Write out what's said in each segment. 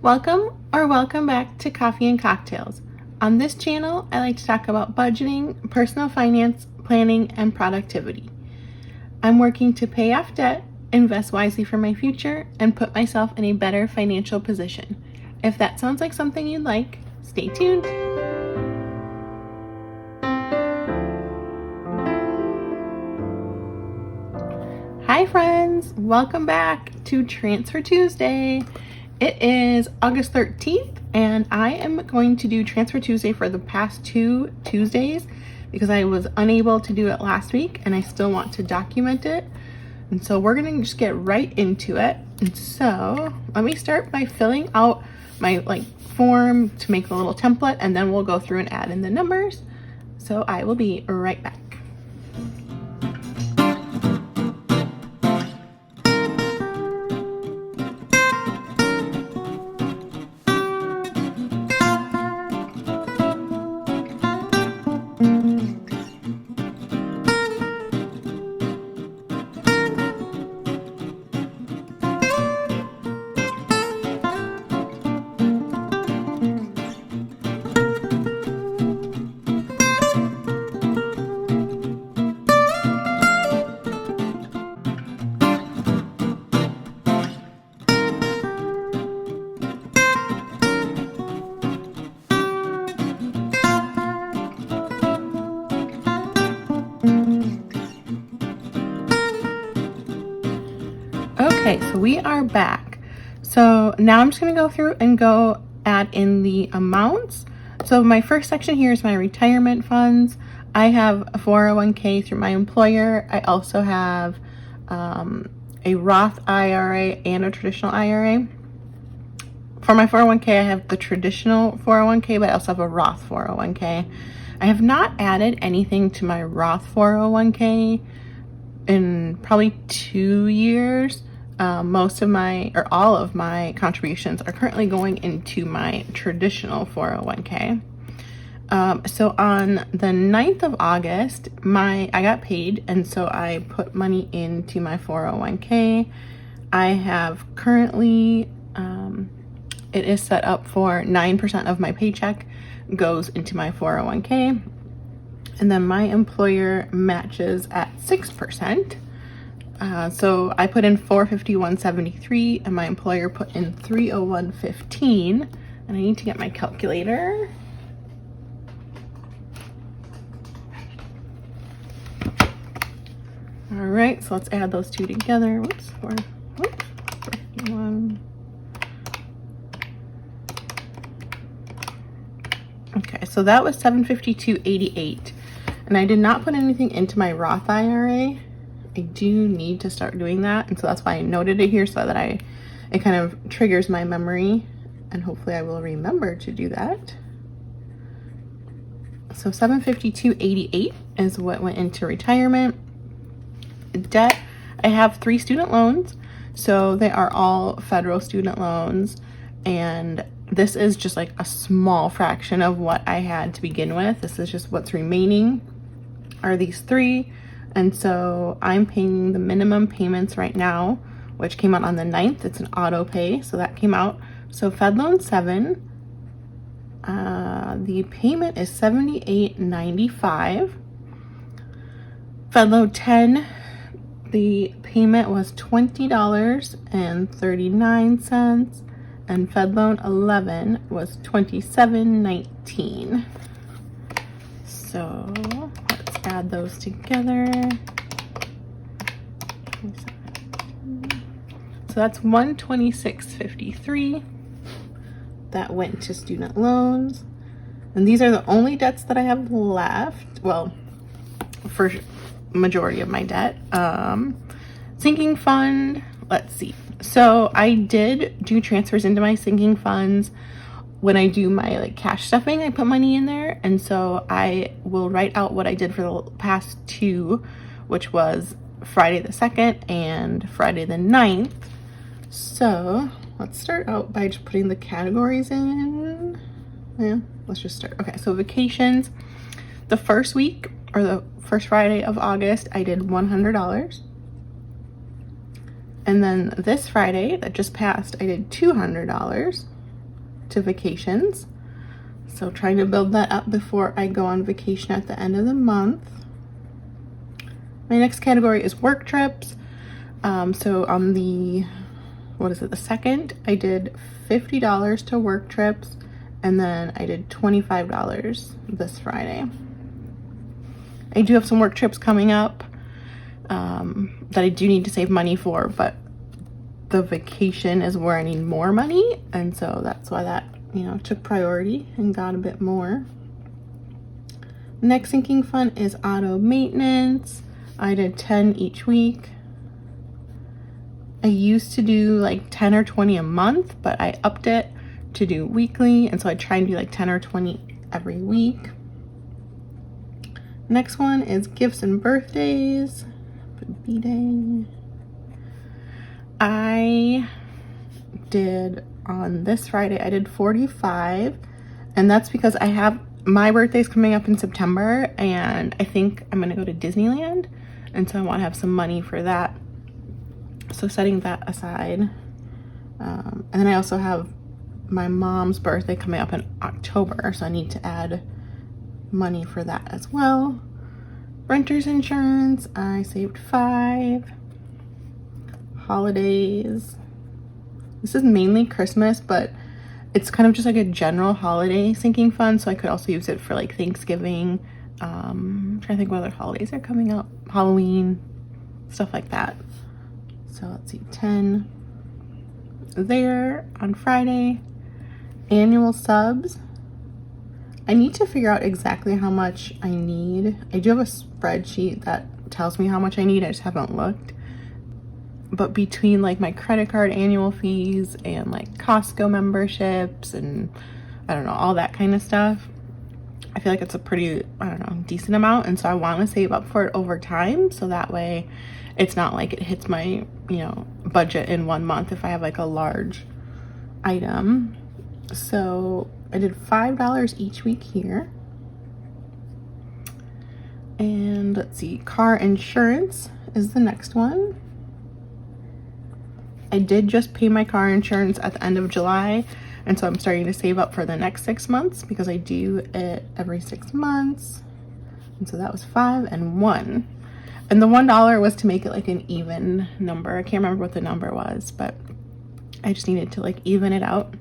Welcome back to Coffee and Cocktails. On this channel, I like to talk about budgeting, personal finance, planning, and productivity. I'm working to pay off debt, invest wisely for my future, and put myself in a better financial position. If that sounds like something you'd like, stay tuned. Hi friends, welcome back to Transfer Tuesday. It is August 13th and I am going to do Transfer Tuesday for the past 2 Tuesdays because I was unable to do it last week and I still want to document it. And so we're gonna just get right into it. And so let me start by filling out my form to make a little template, and then we'll go through and add in the numbers. So I will be right back. Okay, so we are back. So now I'm just going to go through and go add in the amounts. So my first section here is my retirement funds. I have a 401k through my employer. I also have a Roth IRA and a traditional IRA. For my 401k, I have the traditional 401k, but I also have a Roth 401k. I have not added anything to my Roth 401k in probably 2 years. Most of my, or all of my contributions are currently going into my traditional 401k. So on the 9th of August, I got paid, and so I put money into my 401k. I have currently, it is set up for 9% of my paycheck goes into my 401k, and then my employer matches at 6%. So I put in $451.73 and my employer put in $301.15, and I need to get my calculator. All right, so let's add those two together. Whoops, 451. Okay, so that was $752.88, and I did not put anything into my Roth IRA. I do need to start doing that, and so that's why I noted it here, so that it kind of triggers my memory, and hopefully I will remember to do that. So $752.88 is what went into retirement. Debt, I have 3 student loans, so they are all federal student loans, and this is just like a small fraction of what I had to begin with. This is just what's remaining are these 3. And so I'm paying the minimum payments right now, which came out on the 9th. It's an auto pay, so that came out. So Fed Loan 7, the payment is $78.95. Fed Loan 10, the payment was $20.39, and Fed Loan 11 was $27.19. So let's add those together. So that's $126.53 that went to student loans, and these are the only debts that I have left. Well, for majority of my debt. Sinking fund, let's see. So I did do transfers into my sinking funds. When I do my cash stuffing, I put money in there, and so I will write out what I did for the past 2, which was Friday the 2nd and Friday the 9th. So let's start out by just putting the categories in. Yeah, let's just start. Okay, so vacations, the first week, or the first Friday of August, I did $100. And then this Friday that just passed, I did $200. to vacations. So trying to build that up before I go on vacation at the end of the month. My next category is work trips. So on the, the 2nd, I did $50 to work trips, and then I did $25 this Friday. I do have some work trips coming up that I do need to save money for, but the vacation is where I need more money, and so that's why that, took priority and got a bit more. Next sinking fund is auto maintenance. I did 10 each week. I used to do like 10 or 20 a month, but I upped it to do weekly, and so I try and do like 10 or 20 every week. Next one is gifts and birthdays. B-Day. I did, on this Friday, I did 45, and that's because I have, my birthday's coming up in September, and I think I'm gonna go to Disneyland, and so I want to have some money for that. So setting that aside. And then I also have my mom's birthday coming up in October, so I need to add money for that as well. Renter's insurance, I saved $5. Holidays, this is mainly Christmas, but it's kind of just like a general holiday sinking fund, so I could also use it for like Thanksgiving. I'm trying to think what other holidays are coming up, Halloween, stuff like that. So let's see, 10 there on Friday. Annual subs, I need to figure out exactly how much I need. I do have a spreadsheet that tells me how much I need, I just haven't looked. But between like my credit card annual fees and like Costco memberships and I don't know, all that kind of stuff, I feel like it's a pretty, decent amount. And so I want to save up for it over time, so that way it's not like it hits my, budget in 1 month if I have like a large item. So I did $5 each week here. And let's see, car insurance is the next one. I did just pay my car insurance at the end of July, and so I'm starting to save up for the next 6 months because I do it every 6 months. And so that was 5 and 1. And the $1 was to make it like an even number. I can't remember what the number was, but I just needed to like even it out.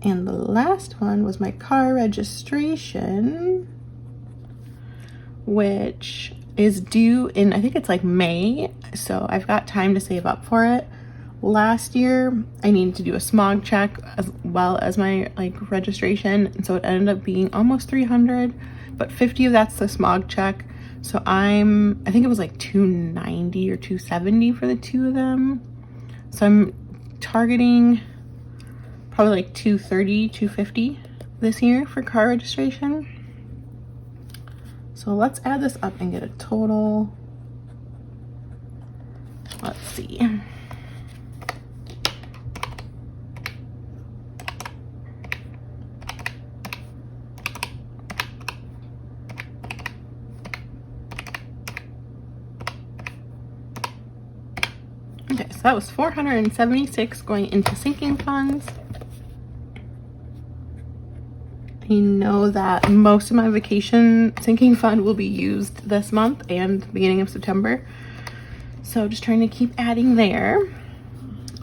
And the last one was my car registration, which is due in, I think it's like May, so I've got time to save up for it. Last year I needed to do a smog check as well as my like registration, and so it ended up being almost $300, but $50 of that's the smog check. So I think it was like $290 or $270 for the two of them. So I'm targeting probably like $230, $250 this year for car registration. So let's add this up and get a total. Let's see. Okay, so that was $476 going into sinking funds. I know that most of my vacation sinking fund will be used this month and beginning of September. So just trying to keep adding there.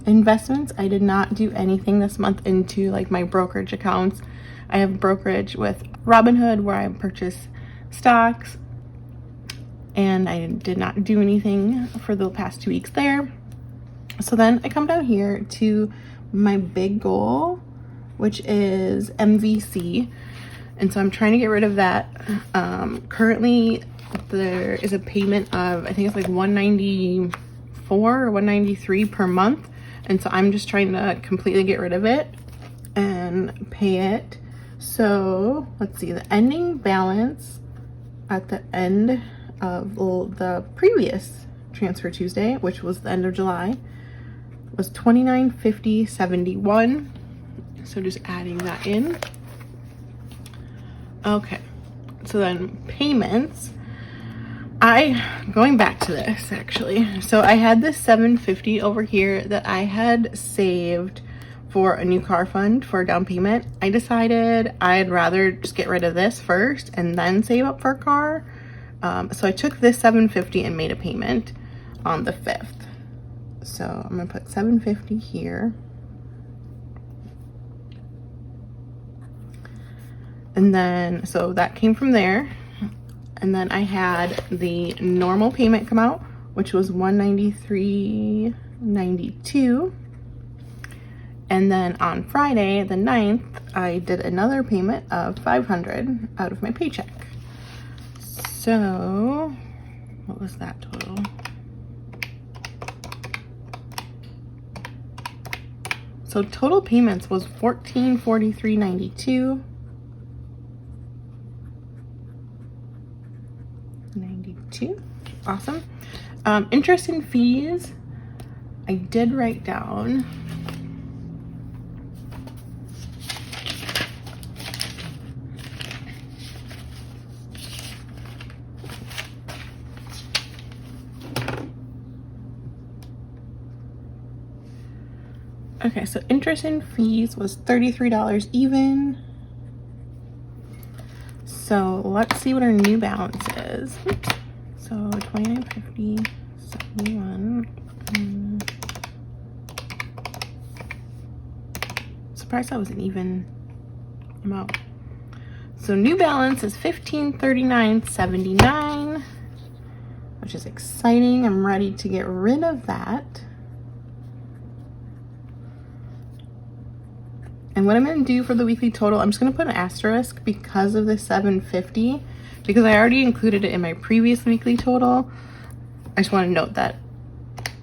Investments, I did not do anything this month into like my brokerage accounts. I have brokerage with Robinhood where I purchase stocks, and I did not do anything for the past 2 weeks there. So then I come down here to my big goal, which is MVC, and so I'm trying to get rid of that. Currently there is a payment of, I think it's like $194 or $193 per month, and so I'm just trying to completely get rid of it and pay it. So let's see, the ending balance at the end of the previous Transfer Tuesday, which was the end of July, was $29.50.71. So just adding that in. Okay, so then payments. Going back to this actually. So I had this $750 over here that I had saved for a new car fund for a down payment. I decided I'd rather just get rid of this first and then save up for a car. So I took this $750 and made a payment on the 5th. So I'm gonna put $750 here. And then, so that came from there. And then I had the normal payment come out, which was $193.92. And then on Friday, the 9th, I did another payment of $500 out of my paycheck. So, what was that total? So total payments was $1443.92. 92. Awesome. Interest and fees, I did write down. Okay, so interest and fees was $33 even. So let's see what our new balance is. Oops. So $29.50, 71. Surprised that was an even amount. So new balance is $1539.79, which is exciting. I'm ready to get rid of that. And what I'm going to do for the weekly total, I'm just going to put an asterisk because of the $750, because I already included it in my previous weekly total. I just want to note that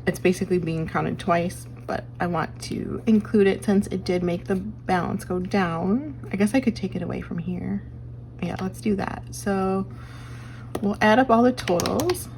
it's basically being counted twice, but I want to include it since it did make the balance go down. I guess I could take it away from here. Yeah, let's do that. So we'll add up all the totals.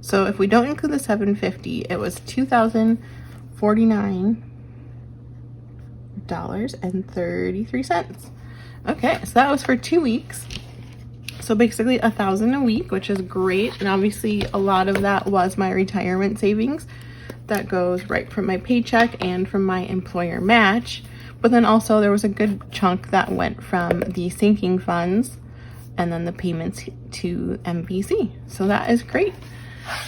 So if we don't include the $750, it was $2,049.33. Okay, so that was for 2 weeks. So basically $1,000 a week, which is great. And obviously a lot of that was my retirement savings that goes right from my paycheck and from my employer match. But then also there was a good chunk that went from the sinking funds and then the payments to MVC. So that is great.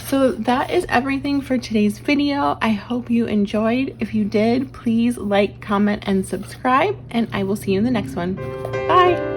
So that is everything for today's video. I hope you enjoyed. If you did, please like, comment, and subscribe, and I will see you in the next one. Bye.